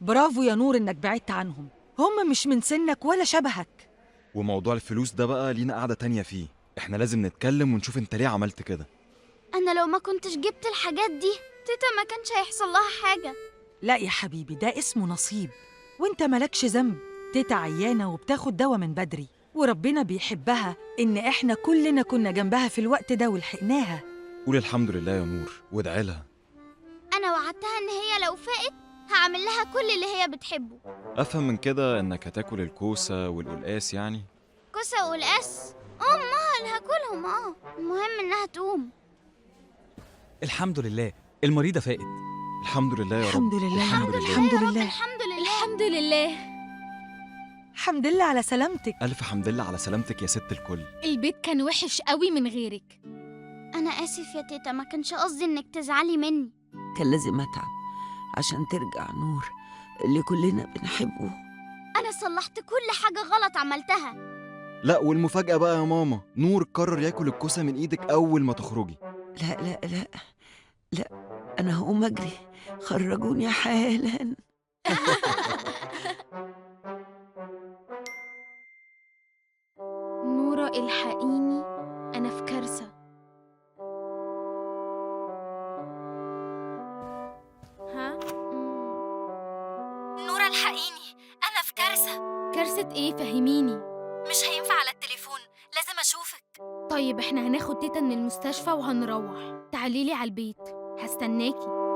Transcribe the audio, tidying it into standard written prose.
برافو يا نور إنك بعدت عنهم، هم مش من سنك ولا شبهك. وموضوع الفلوس ده بقى لينا قعدة تانية فيه. احنا لازم نتكلم ونشوف انت ليه عملت كده. أنا لو ما كنتش جبت الحاجات دي تيتا ما كانش هيحصل لها حاجة. لا يا حبيبي، ده اسمه نصيب، وانت مالكش ذنب. تيتا عيانة وبتاخد دواء من بدري، وربنا بيحبها إن إحنا كلنا كنا جنبها في الوقت ده ولحقناها. قول الحمد لله يا نور وادعي لها. أنا وعدتها إن هي لو فاقت هعمل لها كل اللي هي بتحبه. افهم من كده انك هتاكل الكوسة والقلقاس يعني. كوسة والقاس اللي هاكلهم. المهم إنها تقوم. الحمد لله المريضة فاقت. الحمد لله يا رب. الحمد لله، الحمد لله. الحمد يا رب، لله، الحمد لله. الحمد لله. الحمد لله على سلامتك. الف حمد لله على سلامتك يا ست الكل. البيت كان وحش قوي من غيرك. أنا آسف يا تيتا، ما كانش قصدي إنك تزعلي مني. كان لازم أتعب عشان ترجع نور اللي كلنا بنحبه. أنا صلحت كل حاجة غلط عملتها. لا والمفاجأة بقى يا ماما، نور قرر ياكل الكوسة من ايدك اول ما تخرجي. لا لا لا لا، أنا هقوم أجري، خرجوني حالا. نورة الحقيني، أنا في كارثة. ها؟ نورة الحقيني، أنا في كارثة. كارثة إيه؟ فهميني. مش هينفع على التليفون، لازم أشوفك. طيب إحنا هناخد تيتا من المستشفى وهنروح. تعاليلي على البيت، هستناكي.